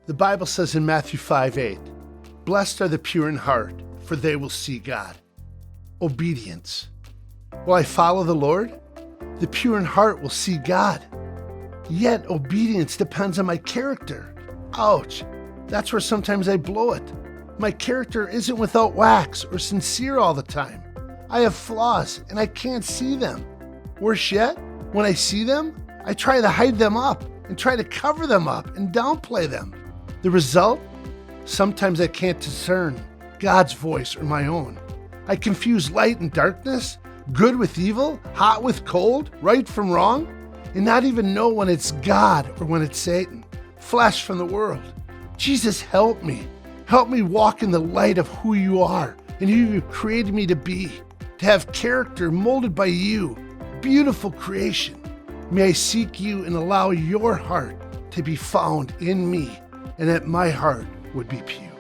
The Bible says in Matthew 5:8, "Blessed are the pure in heart, for they will see God." Obedience. Will I follow the Lord? The pure in heart will see God. Yet obedience depends on my character. Ouch, that's where sometimes I blow it. My character isn't without wax or sincere all the time. I have flaws and I can't see them. Worse yet, when I see them, I try to hide them up and try to cover them up and downplay them. The result? Sometimes I can't discern God's voice or my own. I confuse light and darkness, good with evil, hot with cold, right from wrong, and not even know when it's God or when it's Satan, flesh from the world. Jesus, help me. Help me walk in the light of who you are and who you created me to be, to have character molded by you, beautiful creation. May I seek you and allow your heart to be found in me, and that my heart would be pure.